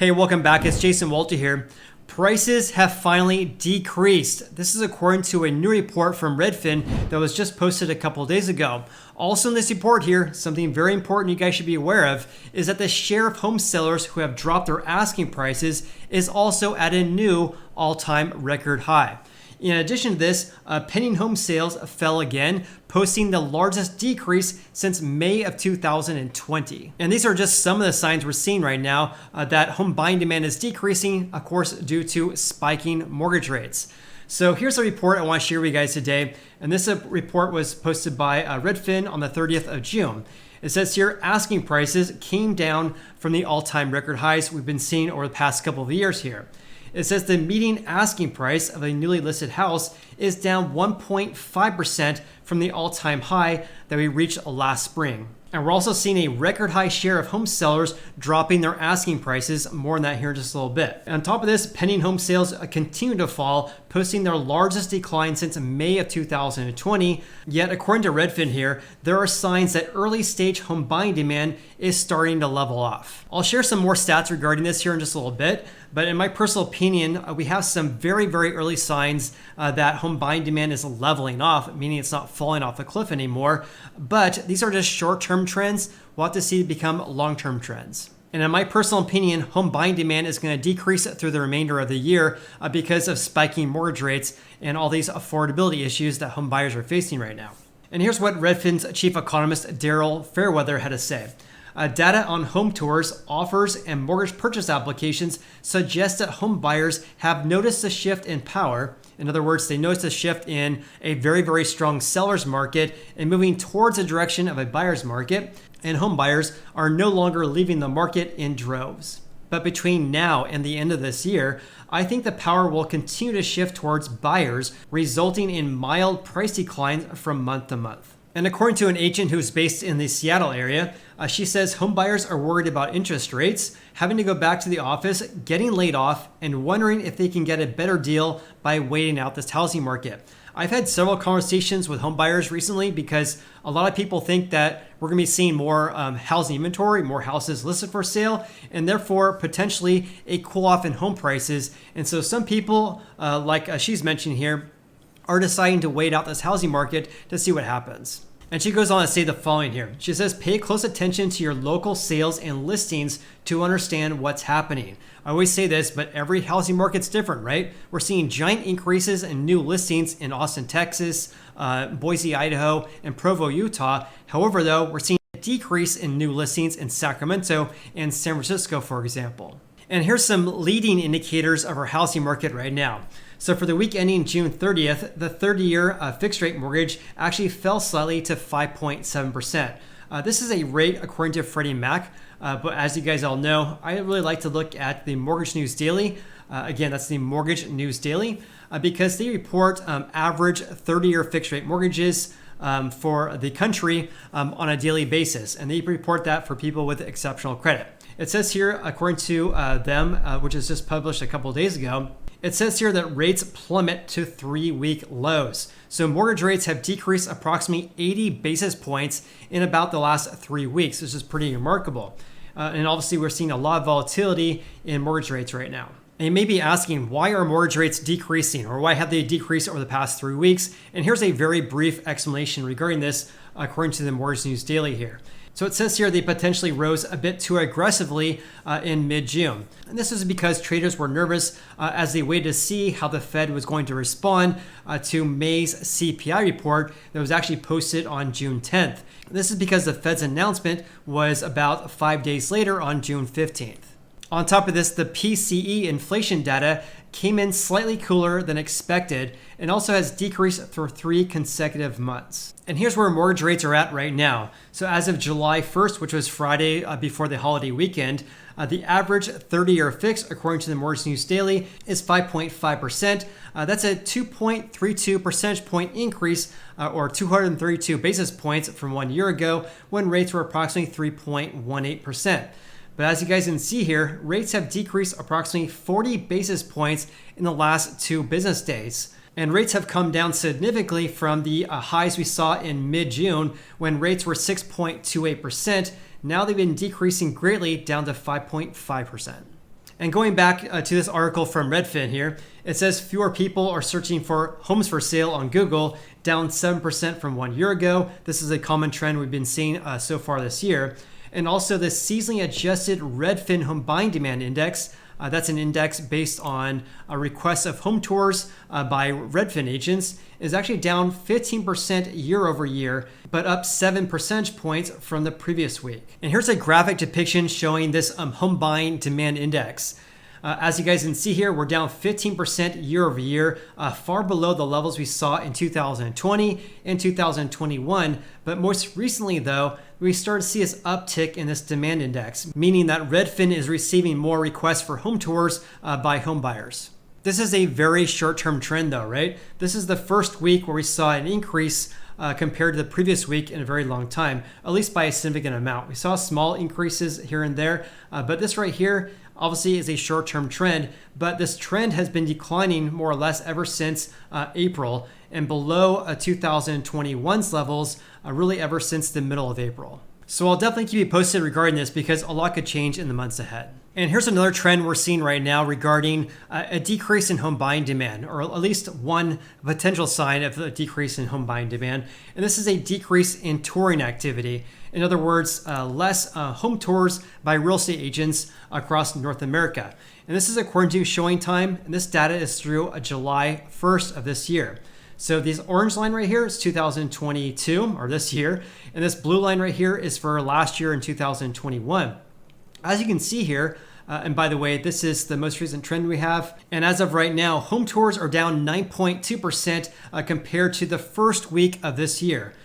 Hey, welcome back. It's Jason Walter here. Prices have finally decreased. This is according to a new report from Redfin that was just posted a couple days ago. Also in this report here, something very important you guys should be aware of is that the share of home sellers who have dropped their asking prices is also at a new all-time record high. In addition to this, pending home sales fell again, posting the largest decrease since May of 2020. And these are just some of the signs we're seeing right now that home buying demand is decreasing, of course, due to spiking mortgage rates. So here's a report I want to share with you guys today. And this report was posted by Redfin on the 30th of June. It says here, asking prices came down from the all-time record highs we've been seeing over the past couple of years here. It says the median asking price of a newly listed house is down 1.5% from the all-time high that we reached last spring. And we're also seeing a record high share of home sellers dropping their asking prices. More on that here in just a little bit. And on top of this, pending home sales continue to fall, posting their largest decline since May of 2020. Yet, according to Redfin here, there are signs that early stage home buying demand is starting to level off. I'll share some more stats regarding this here in just a little bit. But in my personal opinion, we have some very, very early signs that home buying demand is leveling off, meaning it's not falling off the cliff anymore. But these are just short-term trends. We'll have to see become long-term trends. And in my personal opinion, home buying demand is going to decrease through the remainder of the year because of spiking mortgage rates and all these affordability issues that home buyers are facing right now. And here's what Redfin's chief economist, Daryl Fairweather, had to say. Data on home tours, offers, and mortgage purchase applications suggests that home buyers have noticed a shift in power. In other words, they noticed a shift in a very, very strong seller's market and moving towards the direction of a buyer's market. And home buyers are no longer leaving the market in droves. But between now and the end of this year, I think the power will continue to shift towards buyers, resulting in mild price declines from month to month. And according to an agent who's based in the Seattle area, she says home buyers are worried about interest rates, having to go back to the office, getting laid off, and wondering if they can get a better deal by waiting out this housing market. I've had several conversations with home buyers recently because a lot of people think that we're going to be seeing more housing inventory, more houses listed for sale, and therefore potentially a cool off in home prices. And so some people, like she's mentioned here, are deciding to wait out this housing market to see what happens. And she goes on to say the following here. She says, pay close attention to your local sales and listings to understand what's happening. I always say this, but every housing market's different, right? We're seeing giant increases in new listings in Austin, Texas, Boise, Idaho, and Provo, Utah. However, though, we're seeing a decrease in new listings in Sacramento and San Francisco, for example. And here's some leading indicators of our housing market right now. So for the week ending June 30th, the 30-year fixed rate mortgage actually fell slightly to 5.7%. This is a rate according to Freddie Mac, but as you guys all know, I really like to look at the Mortgage News Daily. Again, that's the Mortgage News Daily, because they report average 30-year fixed rate mortgages for the country on a daily basis, and they report that for people with exceptional credit. It says here, according to them, which is just published a couple of days ago, it says here that rates plummet to 3-week lows. So mortgage rates have decreased approximately 80 basis points in about the last 3 weeks, which is pretty remarkable. And obviously we're seeing a lot of volatility in mortgage rates right now. And you may be asking, why are mortgage rates decreasing, or why have they decreased over the past 3 weeks? And here's a very brief explanation regarding this according to the Mortgage News Daily here. So it says here they potentially rose a bit too aggressively in mid-June. And this is because traders were nervous as they waited to see how the Fed was going to respond to May's CPI report that was actually posted on June 10th. This is because the Fed's announcement was about 5 days later on June 15th. On top of this, the PCE inflation data came in slightly cooler than expected and also has decreased for 3 consecutive months. And here's where mortgage rates are at right now. So as of July 1st, which was Friday before the holiday weekend, the average 30-year fix, according to the Mortgage News Daily, is 5.5%. That's a 2.32 percentage point increase or 232 basis points from 1 year ago when rates were approximately 3.18%. But as you guys can see here, rates have decreased approximately 40 basis points in the last 2 business days. And rates have come down significantly from the highs we saw in mid-June when rates were 6.28%. Now they've been decreasing greatly down to 5.5%. And going back to this article from Redfin here, it says fewer people are searching for homes for sale on Google, down 7% from 1 year ago. This is a common trend we've been seeing so far this year. And also the seasonally adjusted Redfin Home Buying Demand Index. That's an index based on requests of home tours by Redfin agents, is actually down 15% year over year, but up 7 percentage points from the previous week. And here's a graphic depiction showing this home buying demand index. As you guys can see here, we're down 15% year over year, far below the levels we saw in 2020 and 2021. But most recently, though, we started to see this uptick in this demand index, meaning that Redfin is receiving more requests for home tours by home buyers. This is a very short-term trend, though, right? This is the first week where we saw an increase compared to the previous week in a very long time, at least by a significant amount. We saw small increases here and there, but this right here obviously is a short-term trend, but this trend has been declining more or less ever since April and below 2021's levels really ever since the middle of April. So I'll definitely keep you posted regarding this because a lot could change in the months ahead. And here's another trend we're seeing right now regarding a decrease in home buying demand, or at least one potential sign of a decrease in home buying demand. And this is a decrease in touring activity. In other words, less home tours by real estate agents across North America. And this is according to Showing Time, and this data is through July 1st of this year. So this orange line right here is 2022, or this year, and this blue line right here is for last year in 2021. As you can see here, and by the way, this is the most recent trend we have. And as of right now, home tours are down 9.2% compared to the first week of this year.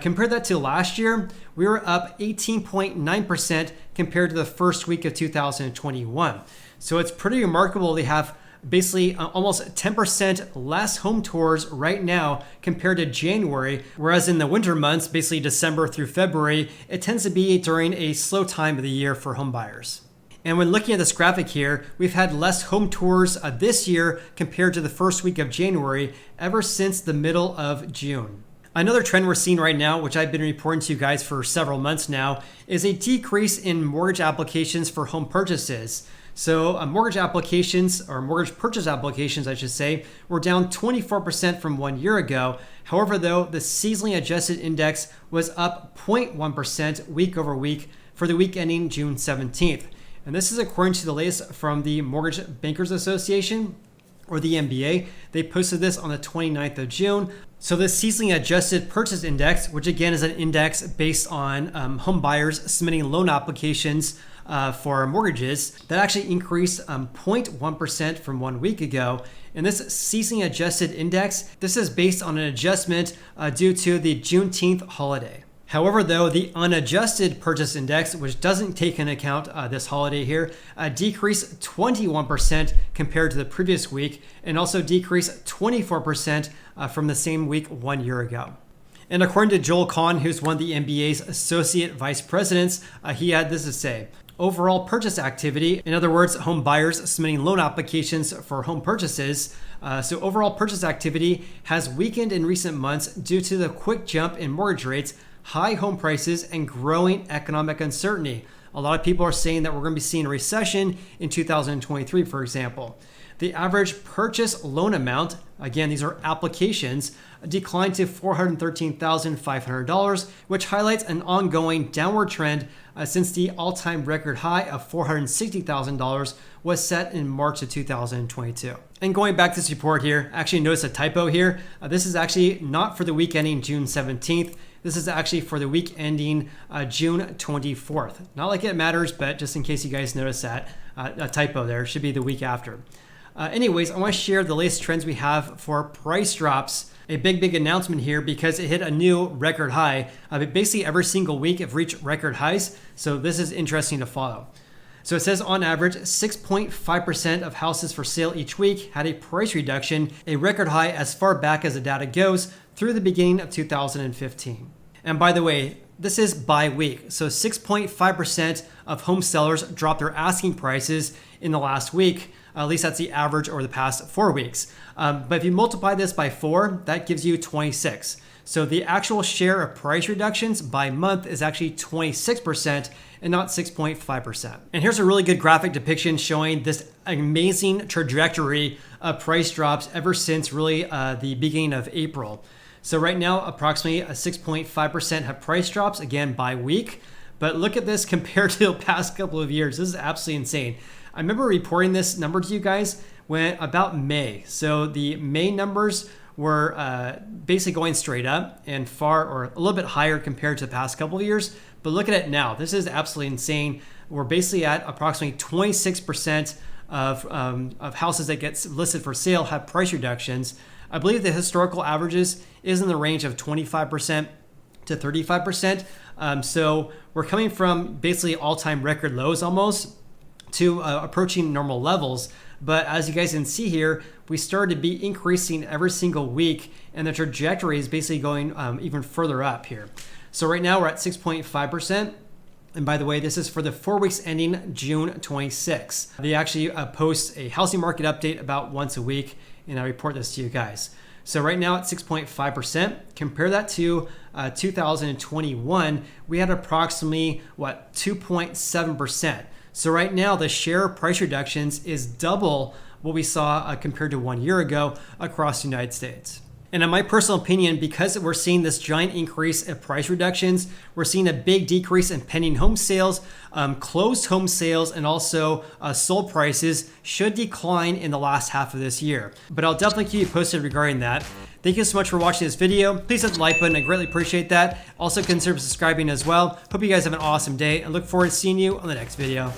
Compare that to last year, we were up 18.9% compared to the first week of 2021. So it's pretty remarkable they have basically almost 10% less home tours right now compared to January, whereas in the winter months, basically December through February, it tends to be during a slow time of the year for home buyers. And when looking at this graphic here, we've had less home tours this year compared to the first week of January ever since the middle of June. Another trend we're seeing right now, which I've been reporting to you guys for several months now, is a decrease in mortgage applications for home purchases. So mortgage applications, or mortgage purchase applications, I should say, were down 24% from 1 year ago. However, though, the seasonally adjusted index was up 0.1% week over week for the week ending June 17th. And this is according to the latest from the Mortgage Bankers Association, or the MBA. They posted this on the 29th of June. So the seasonally adjusted purchase index, which again is an index based on home buyers submitting loan applications for mortgages, that actually increased 0.1% from 1 week ago. And this seasonally adjusted index, this is based on an adjustment due to the Juneteenth holiday. However, though, the unadjusted purchase index, which doesn't take into account this holiday here, decreased 21% compared to the previous week, and also decreased 24% from the same week 1 year ago. And according to Joel Kahn, who's one of the MBA's associate vice presidents, he had this to say. Overall purchase activity, in other words, home buyers submitting loan applications for home purchases, so overall purchase activity has weakened in recent months due to the quick jump in mortgage rates, high home prices, and growing economic uncertainty. A lot of people are saying that we're going to be seeing a recession in 2023, for example. The average purchase loan amount, again, these are applications, declined to $413,500, which highlights an ongoing downward trend since the all-time record high of $460,000 was set in March of 2022. And going back to this report here, actually notice a typo here. This is actually not for the week ending June 17th. This is actually for the week ending June 24th. Not like it matters, but just in case you guys notice that, a typo there, it should be the week after. Anyways, I want to share the latest trends we have for price drops. A big announcement here because it hit a new record high. Basically every single week it reached record highs. So this is interesting to follow. So it says on average, 6.5% of houses for sale each week had a price reduction, a record high as far back as the data goes through the beginning of 2015. And by the way, this is by week. So 6.5% of home sellers dropped their asking prices in the last week. At least that's the average over the past 4 weeks. But if you multiply this by 4, that gives you 26. So the actual share of price reductions by month is actually 26% and not 6.5%. And here's a really good graphic depiction showing this amazing trajectory of price drops ever since really the beginning of April. So right now, approximately a 6.5% have price drops, again, by week. But look at this compared to the past couple of years. This is absolutely insane. I remember reporting this number to you guys when about May. So the May numbers were basically going straight up and far or a little bit higher compared to the past couple of years. But look at it now. This is absolutely insane. We're basically at approximately 26% of houses that get listed for sale have price reductions. I believe the historical averages is in the range of 25% to 35%. So we're coming from basically all-time record lows almost to approaching normal levels. But as you guys can see here, we started to be increasing every single week, and the trajectory is basically going even further up here. So right now we're at 6.5%. And by the way, this is for the 4 weeks ending June 26. They actually post a housing market update about once a week, and I report this to you guys. So right now at 6.5%, compare that to 2021, we had approximately, 2.7%. So right now the share of price reductions is double what we saw compared to 1 year ago across the United States. And in my personal opinion, because we're seeing this giant increase in price reductions, we're seeing a big decrease in pending home sales, closed home sales, and also sold prices should decline in the last half of this year. But I'll definitely keep you posted regarding that. Thank you so much for watching this video. Please hit the like button. I greatly appreciate that. Also consider subscribing as well. Hope you guys have an awesome day and look forward to seeing you on the next video.